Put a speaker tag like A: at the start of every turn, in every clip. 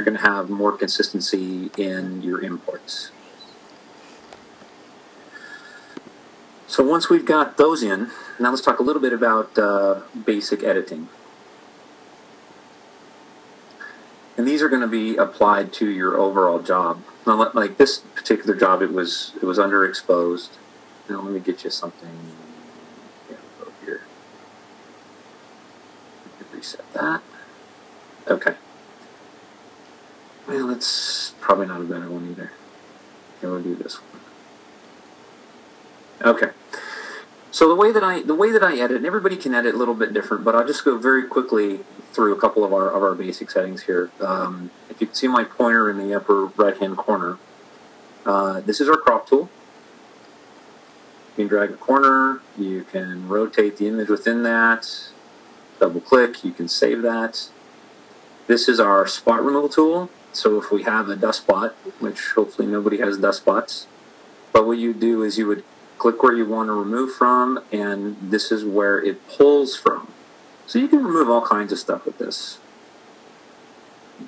A: you're going to have more consistency in your imports. So once we've got those in, now let's talk a little bit about basic editing. And these are going to be applied to your overall job. Now, like this particular job, it was underexposed. Now let me get you something. Yeah, go here. Reset that. Okay. Well, that's probably not a better one either. Okay, we'll do this one. Okay. So the way that I edit, and everybody can edit a little bit different, but I'll just go very quickly through a couple of our basic settings here. If you can see my pointer in the upper right-hand corner, this is our crop tool. You can drag a corner, you can rotate the image within that, double-click, you can save that. This is our spot removal tool. So if we have a dust spot, which hopefully nobody has dust spots, but what you do is you would click where you want to remove from, and this is where it pulls from. So you can remove all kinds of stuff with this.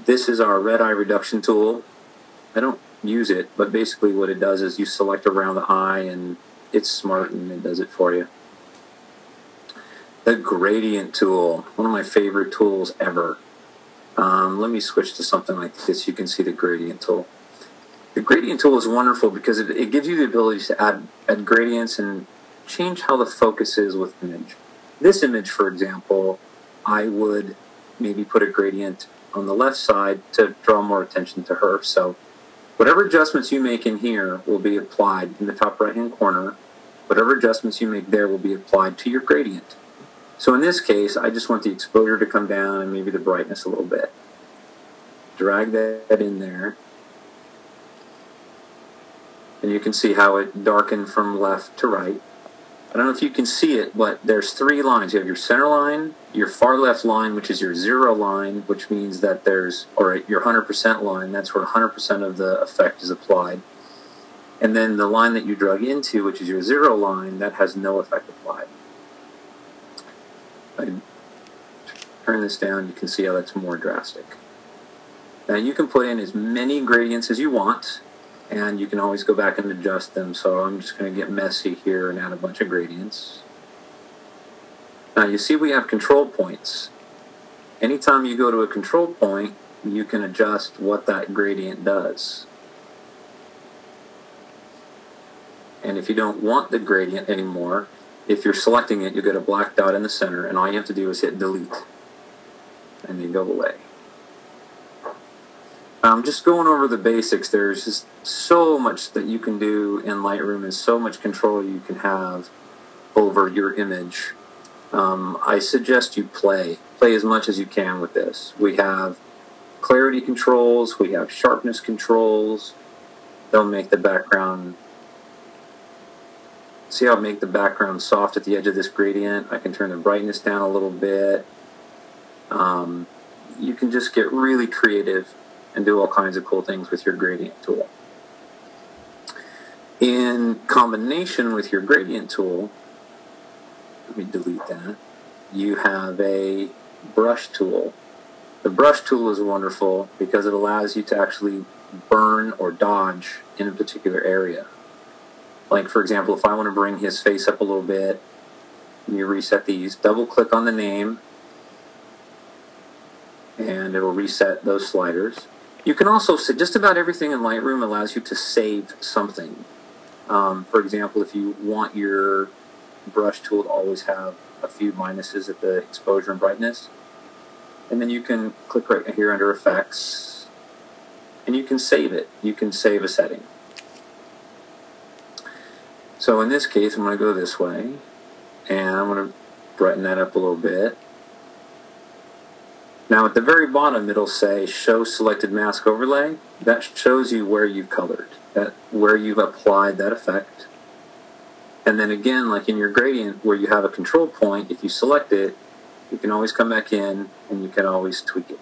A: This is our red eye reduction tool. I don't use it, but basically what it does is you select around the eye, and it's smart and it does it for you. The gradient tool, one of my favorite tools ever. Let me switch to something like this. You can see the gradient tool. The gradient tool is wonderful because it gives you the ability to add gradients and change how the focus is with the image. This image, for example, I would maybe put a gradient on the left side to draw more attention to her. So whatever adjustments you make in here will be applied in the top right-hand corner. Whatever adjustments you make there will be applied to your gradient. So in this case, I just want the exposure to come down and maybe the brightness a little bit. Drag that in there. And you can see how it darkened from left to right. I don't know if you can see it, but there's three lines. You have your center line, your far left line, which is your 0 line, which means that there's, or your 100% line, that's where 100% of the effect is applied. And then the line that you drag into, which is your 0 line, that has no effect applied. If I turn this down, you can see how that's more drastic. Now you can put in as many gradients as you want, and you can always go back and adjust them. So I'm just going to get messy here and add a bunch of gradients. Now you see we have control points. Anytime you go to a control point, you can adjust what that gradient does. And if you don't want the gradient anymore, if you're selecting it, you get a black dot in the center, and all you have to do is hit delete, and they go away. Just going over the basics, there's just so much that you can do in Lightroom and so much control you can have over your image. I suggest you play as much as you can with this. We have clarity controls, we have sharpness controls. They'll make the background, see how I make the background soft at the edge of this gradient. I can turn the brightness down a little bit. You can just get really creative and do all kinds of cool things with your gradient tool. In combination with your gradient tool, let me delete that, you have a brush tool. The brush tool is wonderful because it allows you to actually burn or dodge in a particular area. Like, for example, if I want to bring his face up a little bit, you reset these, double click on the name, and it will reset those sliders. You can also, just about everything in Lightroom allows you to save something. For example, if you want your brush tool to always have a few minuses at the exposure and brightness, and then you can click right here under Effects, and you can save it. You can save a setting. So in this case, I'm going to go this way, and I'm going to brighten that up a little bit. Now at the very bottom, it'll say Show Selected Mask Overlay. That shows you where you've colored, where you've applied that effect. And then again, like in your gradient, where you have a control point, if you select it, you can always come back in and you can always tweak it.